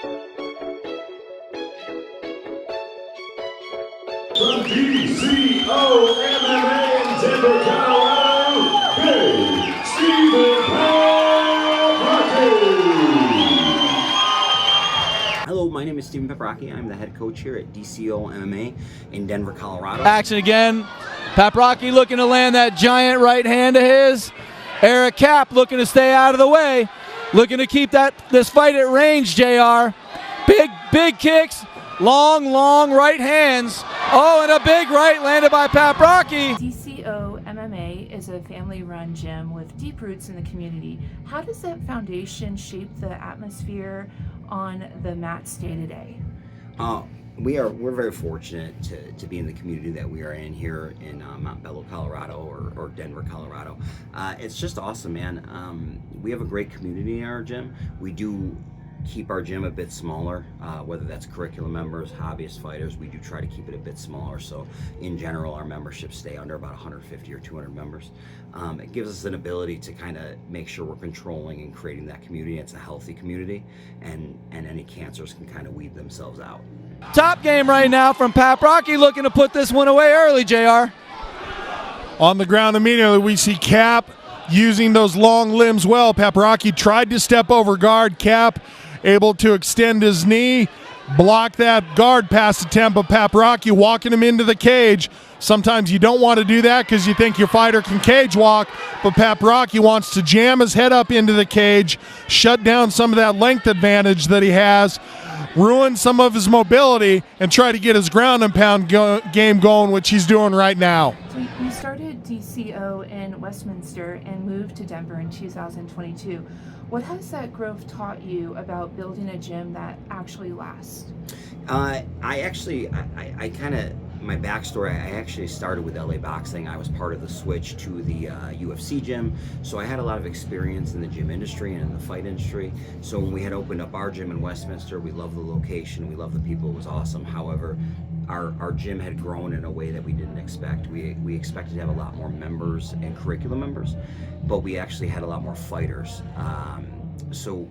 From DCO MMA in Denver, Colorado, Big Steven Kat Paprocki. Hello, my name is Steven Paprocki. I'm the head coach here at DCO MMA in Denver, Colorado. Action again. Paprocki looking to land that giant right hand of his. Eric Cap looking to stay out of the way. Looking to keep this fight at range, JR. Big kicks. Long right hands. Oh, and a big right landed by Paprocki. DCO MMA is a family-run gym with deep roots in the community. How does that foundation shape the atmosphere on the mats day to day? We're very fortunate to be in the community that we are in here in Mount Bello, Colorado, or Denver, Colorado. It's just awesome, man. We have a great community in our gym. We do keep our gym a bit smaller, whether that's curriculum members, hobbyist fighters. We do try to keep it a bit smaller, so in general our memberships stay under about 150 or 200 members. It gives us an ability to kind of make sure we're controlling and creating that community. It's a healthy community, and any cancers can kind of weed themselves out. Top game right now from Paprocki, looking to put this one away early, JR. On the ground immediately, we see Cap using those long limbs well. Paprocki tried to step over guard. Cap able to extend his knee, block that guard pass attempt, but Paprocki walking him into the cage. Sometimes you don't want to do that because you think your fighter can cage walk, but Paprocki wants to jam his head up into the cage, shut down some of that length advantage that he has, ruin some of his mobility, and try to get his ground and pound game going, which he's doing right now. So you started DCO in Westminster and moved to Denver in 2022. What has that growth taught you about building a gym that actually lasts? My backstory, I actually started with LA Boxing. I was part of the switch to the UFC gym, so I had a lot of experience in the gym industry and in the fight industry. So when we had opened up our gym in Westminster, we loved the location, we loved the people, it was awesome. However, our gym had grown in a way that we didn't expect. We expected to have a lot more members and curriculum members, but we actually had a lot more fighters. So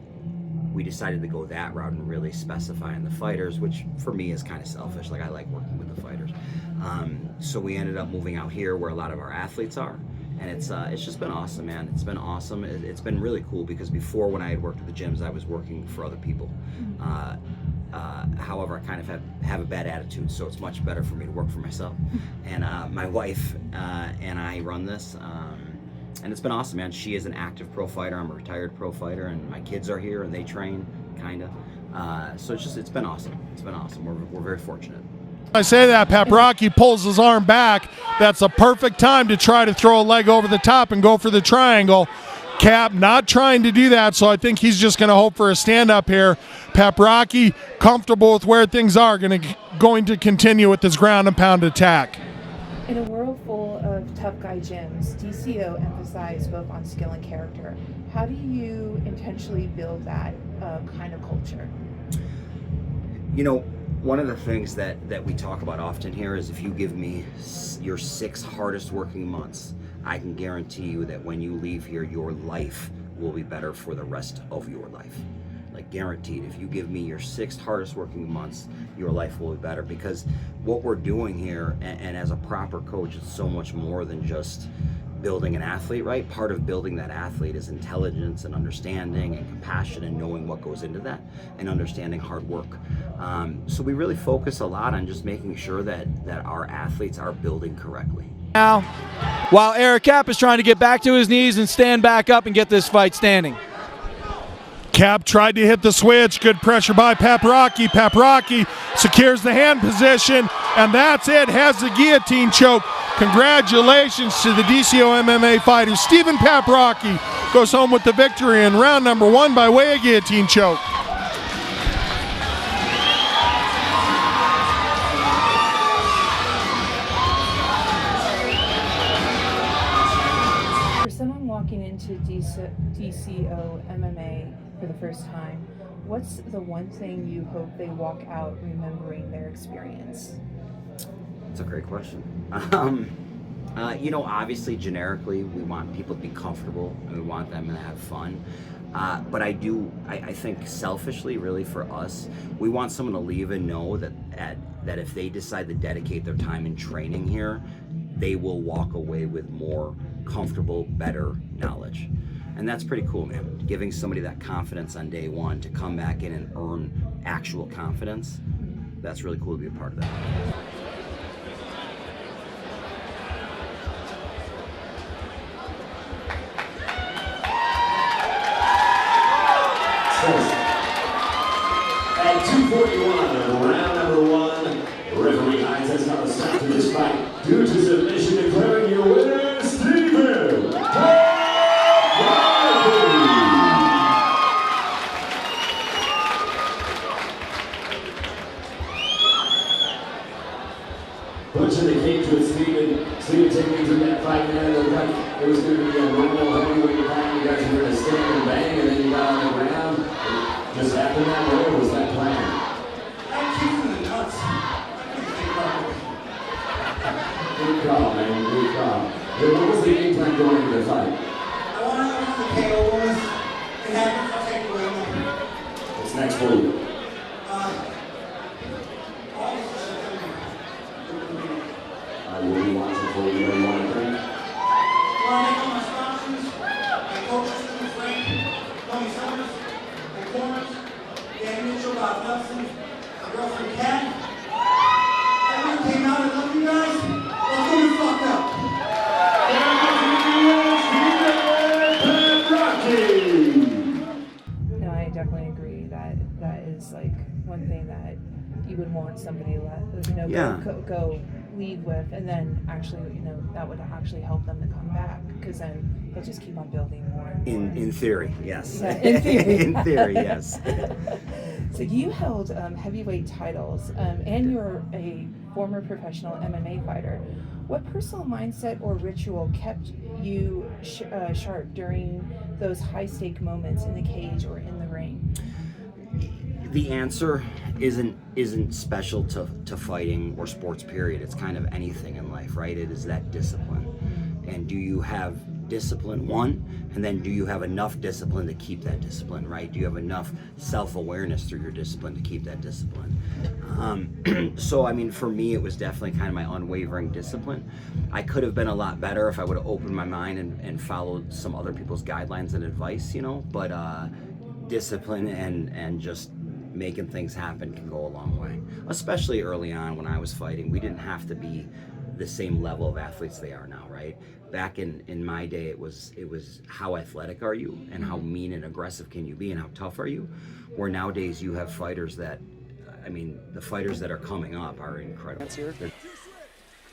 we decided to go that route and really specifying the fighters, which for me is kind of selfish. Like, I like working with the fighters. So we ended up moving out here where a lot of our athletes are, and it's just been awesome, man. It's been awesome. It's been really cool because before, when I had worked at the gyms, I was working for other people. However, I kind of have a bad attitude, so it's much better for me to work for myself. And my wife and I run this. And it's been awesome, man. She is an active pro fighter. I'm a retired pro fighter, and my kids are here and they train, kind of. So it's been awesome. It's been awesome. We're very fortunate. I say that, Paprocki pulls his arm back. That's a perfect time to try to throw a leg over the top and go for the triangle. Cap not trying to do that, so I think he's just going to hope for a stand-up here. Paprocki, comfortable with where things are, going to continue with this ground and pound attack. In a world full of tough guy gyms, DCO emphasizes both on skill and character. How do you intentionally build that kind of culture? You know, one of the things that we talk about often here is if you give me your 6 hardest working months, I can guarantee you that when you leave here, your life will be better for the rest of your life. Like, guaranteed. If you give me your 6 hardest working months, your life will be better, because what we're doing here, and as a proper coach, it's so much more than just building an athlete, right? Part of building that athlete is intelligence and understanding and compassion and knowing what goes into that and understanding hard work. So we really focus a lot on just making sure that our athletes are building correctly. Now, while Eric Cap is trying to get back to his knees and stand back up and get this fight standing. Cap tried to hit the switch. Good pressure by Paprocki. Paprocki secures the hand position, and that's it. Has the guillotine choke. Congratulations to the DCO MMA fighter. Steven Paprocki goes home with the victory in round number 1 by way of guillotine choke. For someone walking into DCO MMA for the first time, what's the one thing you hope they walk out remembering their experience? That's a great question. You know, obviously, generically, we want people to be comfortable and we want them to have fun. But I think selfishly, really for us, we want someone to leave and know that if they decide to dedicate their time in training here, they will walk away with more comfortable, better knowledge. And that's pretty cool, man. Giving somebody that confidence on day one to come back in and earn actual confidence, that's really cool to be a part of that. At 2:41, round number one, referee Hines has not a stop to this fight due to submission, declaring your winner, Steven Kat Paprocki. Punch in the cage with Steven. Steven, take me through that fight, man. It looked like it was going to be a normal heavyweight fight. You guys were going to stand and bang, and then you got on the ground. It just happened that way, or was that planned? I'm kicking the nuts. Good call, man. Good call. Hey, what was the game plan going into the fight? I want to know what the KO was. It happened. I'll take away more. What's next for you? What do you want for you? What do you want to drink? I want to thank all my sponsors, my coaches, my friends, Tony Summers, my corners, Dan Mitchell, Bob Nelson, my girlfriend Kat. Everyone came out. I love you guys. Let's do the fuck up. No, I definitely agree that that is like one thing that you would want somebody to Yeah. go lead with, and then actually, that would actually help them to come back, because then they'll just keep on building more. And more. In theory, yes. Yeah, in theory. In theory, yes. So you held heavyweight titles, and you're a former professional MMA fighter. What personal mindset or ritual kept you sharp during those high-stake moments in the cage or in the ring? The answer isn't special to fighting or sports, period. It's kind of anything in life, right? It is that discipline. And do you have discipline, one, and then do you have enough discipline to keep that discipline, right? Do you have enough self-awareness through your discipline to keep that discipline? So, I mean, for me, it was definitely kind of my unwavering discipline. I could have been a lot better if I would have opened my mind and followed some other people's guidelines and advice, but discipline and just making things happen can go a long way. Especially early on when I was fighting, we didn't have to be the same level of athletes they are now, right? Back in my day, it was how athletic are you and how mean and aggressive can you be and how tough are you? Where nowadays you have fighters that, the fighters that are coming up are incredible.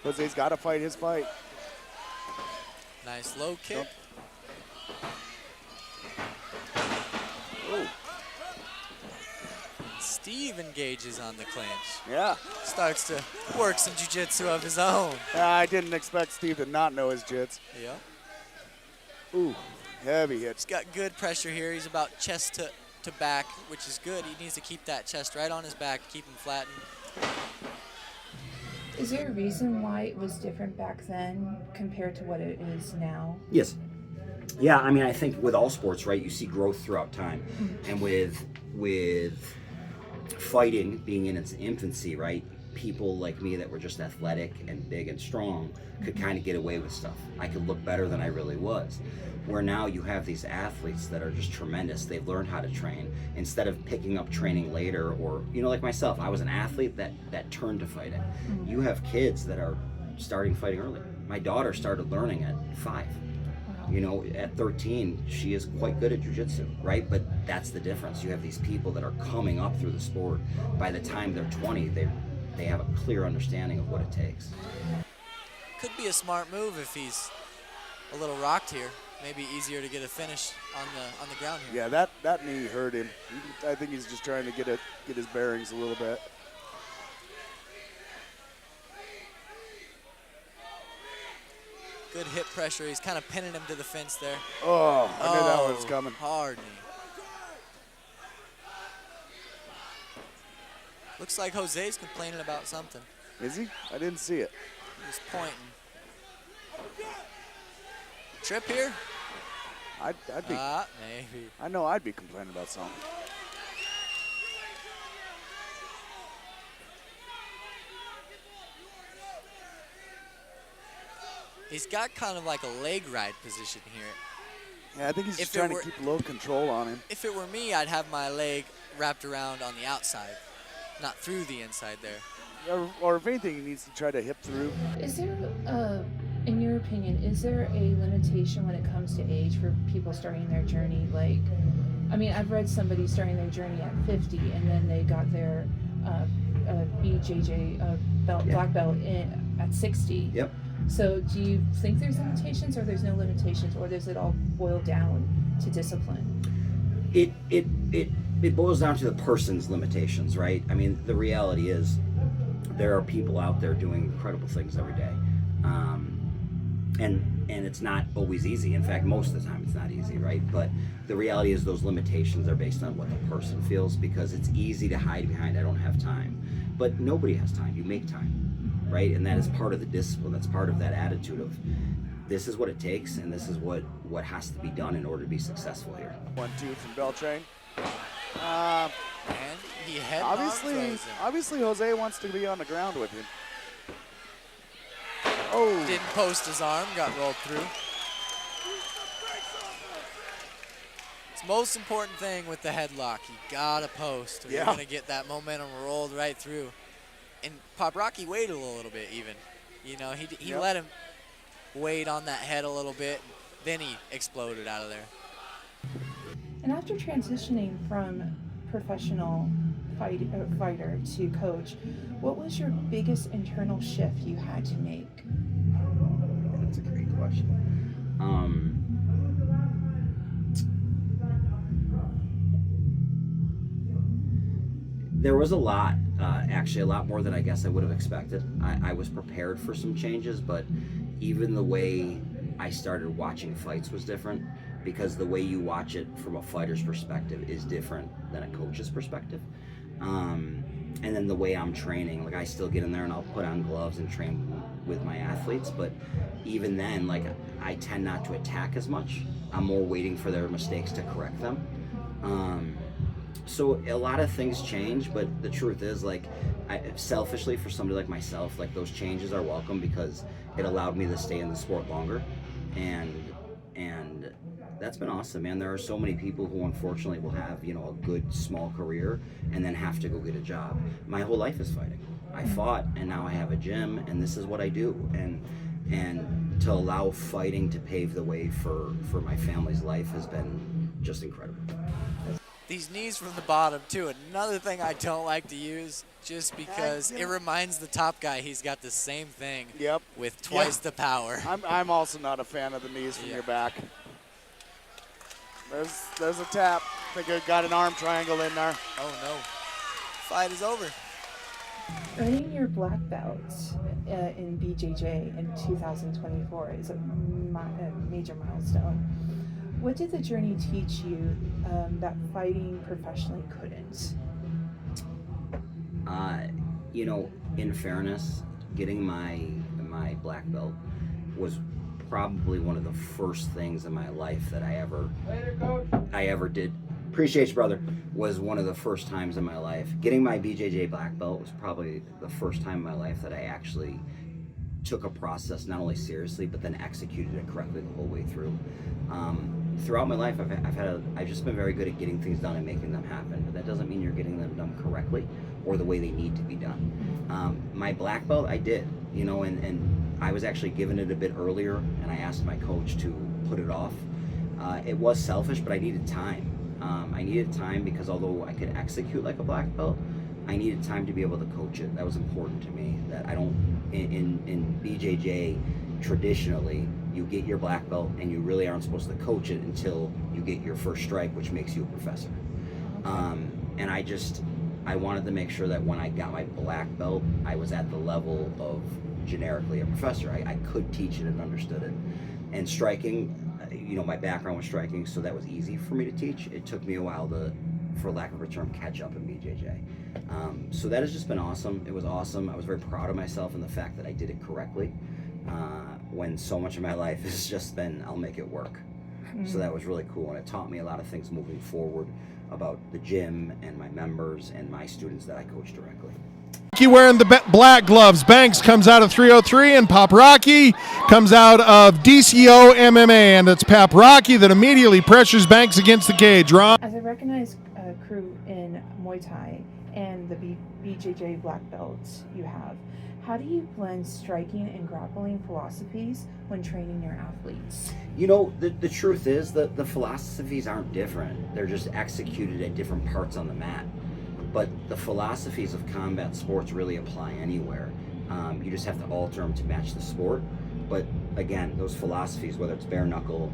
Jose's got to fight his fight. Nice low kick. Oh. Steve engages on the clinch. Yeah. Starts to work some jiu-jitsu of his own. I didn't expect Steve to not know his jits. Yeah. Ooh, heavy hit. He's got good pressure here. He's about chest to back, which is good. He needs to keep that chest right on his back, keep him flattened. Is there a reason why it was different back then compared to what it is now? Yes. Yeah, I think with all sports, right, you see growth throughout time. And with fighting being in its infancy, right, people like me that were just athletic and big and strong could kind of get away with stuff. I could look better than I really was. Where now you have these athletes that are just tremendous. They've learned how to train instead of picking up training later, or like myself, I was an athlete that turned to fighting. You have kids that are starting fighting early. My daughter started learning at 5. At 13, she is quite good at jiu-jitsu, right? But that's the difference. You have these people that are coming up through the sport. By the time they're 20, they have a clear understanding of what it takes. Could be a smart move if he's a little rocked here. Maybe easier to get a finish on the ground here. Yeah, that knee hurt him. I think he's just trying to get his bearings a little bit. Good hip pressure. He's kind of pinning him to the fence there. Oh, I knew that one was coming. Hard knee. Looks like Jose's complaining about something. Is he? I didn't see it. He's pointing. Trip here. I'd be. Maybe. I know I'd be complaining about something. He's got kind of like a leg ride position here. Yeah, I think he's just trying to keep low control on him. If it were me, I'd have my leg wrapped around on the outside, not through the inside there. Or if anything, he needs to try to hip through. Is there, in your opinion, is there a limitation when it comes to age for people starting their journey? Like, I mean, I've read somebody starting their journey at 50 and then they got their BJJ black belt at 60. Yep. So do you think there's limitations, or there's no limitations, or does it all boil down to discipline? It boils down to the person's limitations, right? I mean, the reality is there are people out there doing incredible things every day, and it's not always easy. In fact, most of the time it's not easy, right? But the reality is those limitations are based on what the person feels, because it's easy to hide behind I don't have time, but nobody has time. You make time. Right, and that is part of the discipline. That's part of that attitude of this is what it takes, and this is what has to be done in order to be successful here. 1-2 from Beltrain. And he Obviously, Jose wants to be on the ground with him. Didn't post his arm, got rolled through. It's the most important thing with the headlock. You gotta post, or you're gonna get that momentum rolled right through. And Paprocki waited a little bit even. You know, he let him wait on that head a little bit, then he exploded out of there. And after transitioning from professional fighter to coach, what was your biggest internal shift you had to make? That's a great question. There was a lot, actually a lot more than I guess I would have expected. I was prepared for some changes, but even the way I started watching fights was different, because the way you watch it from a fighter's perspective is different than a coach's perspective. And then the way I'm training, like I still get in there and I'll put on gloves and train with my athletes, but even then, like I tend not to attack as much. I'm more waiting for their mistakes to correct them. So a lot of things change, but the truth is, like, selfishly for somebody like myself, like those changes are welcome, because it allowed me to stay in the sport longer, and that's been awesome, man. There are so many people who unfortunately will have, you know, a good small career and then have to go get a job. My whole life is fighting. I fought, and now I have a gym, and this is what I do, and to allow fighting to pave the way for my family's life has been just incredible. These knees from the bottom, too. Another thing I don't like to use, just because it reminds the top guy he's got the same thing with twice the power. I'm also not a fan of the knees from your back. There's a tap. I think I got an arm triangle in there. Oh, no. Fight is over. Earning your black belt in BJJ in 2024 is a major milestone. What did the journey teach you that fighting professionally couldn't? You know, in fairness, getting my black belt was probably one of the first things in my life that I ever did. Appreciate you, brother. Was one of the first times in my life. Getting my BJJ black belt was probably the first time in my life that I actually took a process not only seriously, but then executed it correctly the whole way through. Throughout my life, I've just been very good at getting things done and making them happen, but that doesn't mean you're getting them done correctly or the way they need to be done. My black belt, I did, you know, and I was actually given it a bit earlier, and I asked my coach to put it off. It was selfish, but I needed time. I needed time because although I could execute like a black belt, I needed time to be able to coach it. That was important to me. That I don't, in BJJ, traditionally, you get your black belt and you really aren't supposed to coach it until you get your first strike, which makes you a professor. And I wanted to make sure that when I got my black belt, I was at the level of generically a professor. I could teach it and understood it. And striking, you know, my background was striking, so that was easy for me to teach. It took me a while to, for lack of a term, catch up in BJJ. So that has just been awesome. It was awesome. I was very proud of myself and the fact that I did it correctly, when so much of my life has just been, I'll make it work. So that was really cool, and it taught me a lot of things moving forward about the gym and my members and my students that I coach directly. Paprocki wearing the black gloves. Banks comes out of 303, and Paprocki comes out of DCO MMA, and it's Paprocki that immediately pressures Banks against the cage. Ron? As a recognized crew in Muay Thai and the BJJ black belts you have, how do you blend striking and grappling philosophies when training your athletes? You know, the truth is that the philosophies aren't different. They're just executed at different parts on the mat. But the philosophies of combat sports really apply anywhere. You just have to alter them to match the sport. But again, those philosophies, whether it's bare knuckle,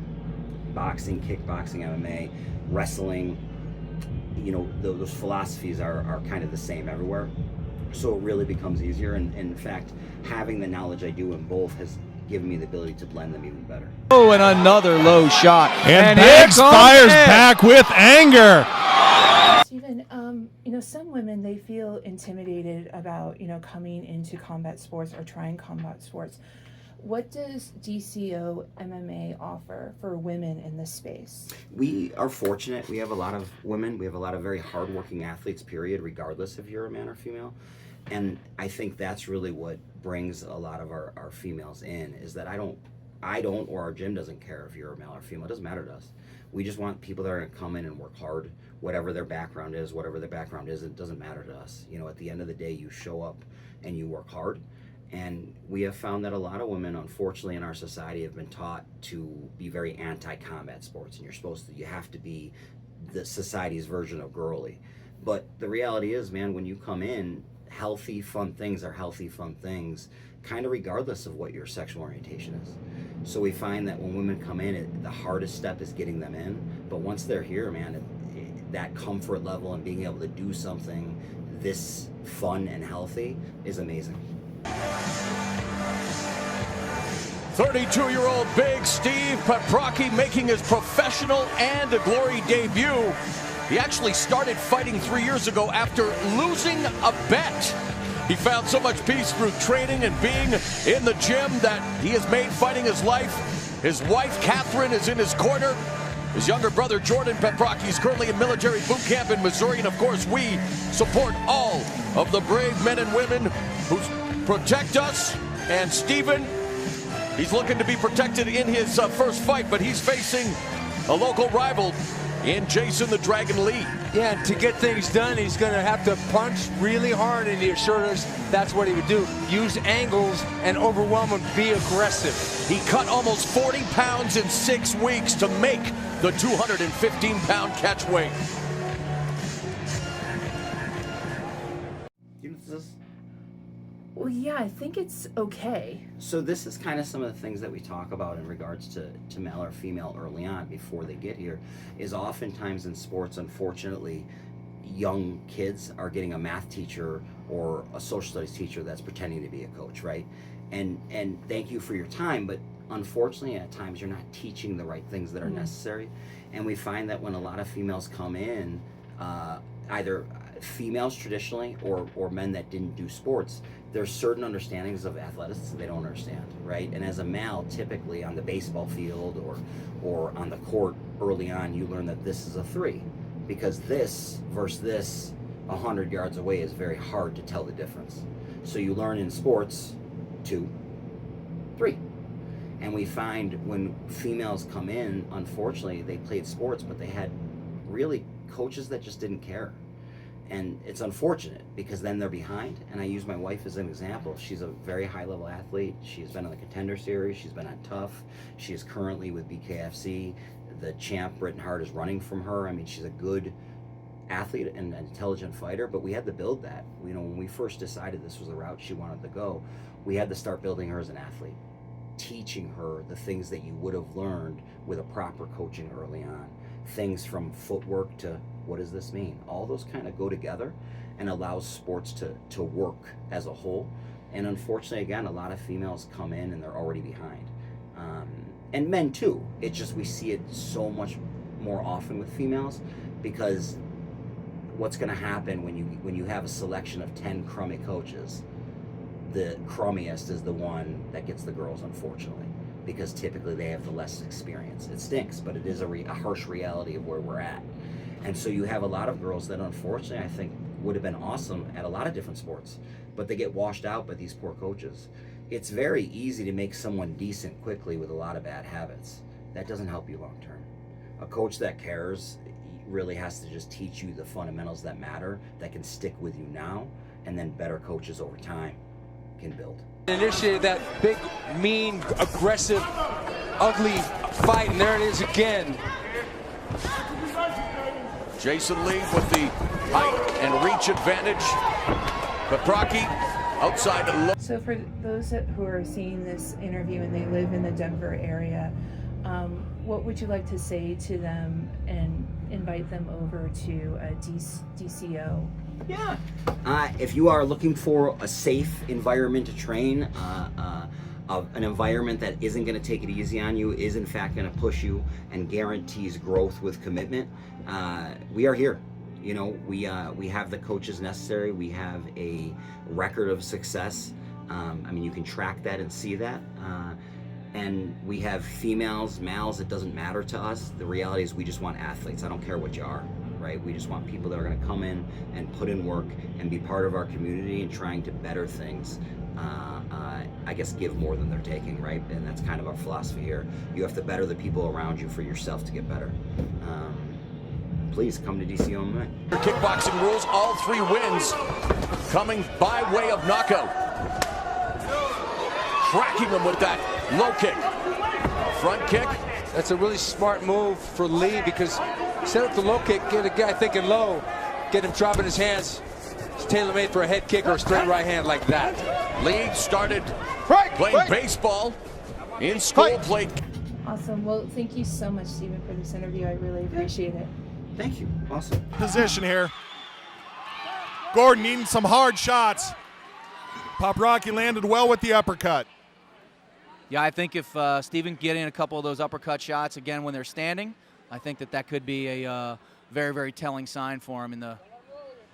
boxing, kickboxing, MMA, wrestling, you know, those philosophies are kind of the same everywhere. So it really becomes easier, and in fact, having the knowledge I do in both has given me the ability to blend them even better. Oh, and another low shot. And Banks fires back with anger. Steven, you know, some women, they feel intimidated about, you know, coming into combat sports or trying combat sports. What does DCO MMA offer for women in this space? We are fortunate. We have a lot of women. We have a lot of very hardworking athletes, period, regardless if you're a man or female. And I think that's really what brings a lot of our females in, is that I don't, or our gym doesn't care if you're a male or female. It doesn't matter to us. We just want people that are going to come in and work hard, whatever their background is, it doesn't matter to us. You know, at the end of the day, you show up and you work hard. And we have found that a lot of women, unfortunately, in our society have been taught to be very anti-combat sports, and you have to be the society's version of girly. But the reality is, man, when you come in, healthy, fun things are healthy, fun things, kind of regardless of what your sexual orientation is. So we find that when women come in, the hardest step is getting them in. But once they're here, man, that comfort level and being able to do something this fun and healthy is amazing. 32-year-old Big Steve Paprocki making his professional and a glory debut. He actually started fighting 3 years ago after losing a bet. He found so much peace through training and being in the gym that he has made fighting his life. His wife, Catherine, is in his corner. His younger brother, Jordan Paprocki, is currently in military boot camp in Missouri. And of course, we support all of the brave men and women who protect us. And Steven, he's looking to be protected in his first fight, but he's facing a local rival in Jason the Dragon Lee. Yeah, and to get things done, he's going to have to punch really hard, and he assured us that's what he would do. Use angles and overwhelm him, be aggressive. He cut almost 40 pounds in 6 weeks to make the 215-pound catch weight. Well, yeah, I think it's okay. So this is kind of some of the things that we talk about in regards to male or female early on before they get here, is oftentimes in sports, unfortunately, young kids are getting a math teacher or a social studies teacher that's pretending to be a coach, right? And thank you for your time, but unfortunately at times you're not teaching the right things that are necessary. And we find that when a lot of females come in, either females traditionally or men that didn't do sports, there's certain understandings of athletics that they don't understand, right? And as a male, typically on the baseball field or on the court early on, you learn that this is a 3, because this versus this 100 yards away is very hard to tell the difference. So you learn in sports 2, 3. And we find when females come in, unfortunately, they played sports, but they had really coaches that just didn't care. And it's unfortunate because then they're behind. And I use my wife as an example. She's a very high-level athlete. She's been on the Contender Series. She's been on Tough. She is currently with BKFC. The champ, Britton Hart, is running from her. I mean, she's a good athlete and an intelligent fighter, but we had to build that. You know, when we first decided this was the route she wanted to go, we had to start building her as an athlete, teaching her the things that you would have learned with a proper coaching early on. Things from footwork to what does this mean? All those kind of go together and allows sports to work as a whole. And unfortunately, again, a lot of females come in and they're already behind. And men too. It's just we see it so much more often with females, because what's going to happen when you have a selection of 10 crummy coaches, the crummiest is the one that gets the girls, unfortunately, because typically they have the less experience. It stinks, but it is a harsh reality of where we're at. And so you have a lot of girls that unfortunately I think would have been awesome at a lot of different sports, but they get washed out by these poor coaches. It's very easy to make someone decent quickly with a lot of bad habits. That doesn't help you long term. A coach that cares really has to just teach you the fundamentals that matter, that can stick with you now, and then better coaches over time can build. Initiated that big, mean, aggressive, ugly fight, and there it is again. Jason Lee with the height and reach advantage. Paprocki outside the look. So for those who are seeing this interview and they live in the Denver area, what would you like to say to them and invite them over to DCO? Yeah. If you are looking for a safe environment to train, an environment that isn't going to take it easy on you, is in fact going to push you and guarantees growth with commitment, we are here. You know, we have the coaches necessary. We have a record of success. I mean, you can track that and see that. And we have females, males, it doesn't matter to us. The reality is we just want athletes. I don't care what you are, right? We just want people that are going to come in and put in work and be part of our community and trying to better things. I guess give more than they're taking, right? And that's kind of our philosophy here. You have to better the people around you for yourself to get better. Please come to DCO MMA. Kickboxing rules, all 3 wins coming by way of knockout. Cracking him with that low kick. Front kick. That's a really smart move for Lee because set up the low kick, get a guy thinking low, get him dropping his hands. It's tailor-made for a head kick or a straight right hand like that. Lee started playing baseball in school, played. Awesome. Well, thank you so much, Steven, for this interview. I really appreciate it. Thank you. Awesome. Position here. Gordon needing some hard shots. Paprocki landed well with the uppercut. Yeah, I think if Steven getting a couple of those uppercut shots again when they're standing, I think that could be a very, very telling sign for him in the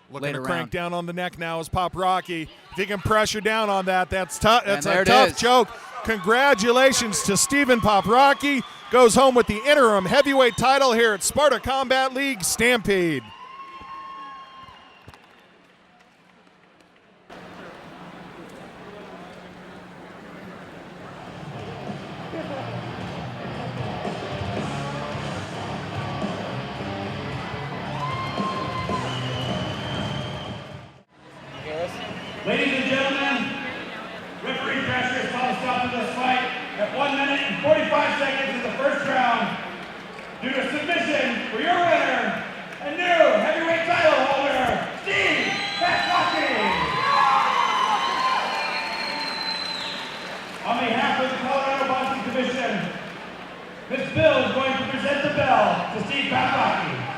Looking later to crank round. down on the neck now is Paprocki. If he can pressure down on that, that's tough. That's a it tough is. choke. Congratulations to Steven Paprocki. Goes home with the interim heavyweight title here at Sparta Combat League Stampede. Ladies and gentlemen, referee Crasher has called a stop to this fight at 1 minute and 45 seconds in the first round. Due to submission for your winner, a new heavyweight title holder, Steven Kat Paprocki. On behalf of the Colorado Boxing Commission, Ms. Bill is going to present the bell to Steven Kat Paprocki.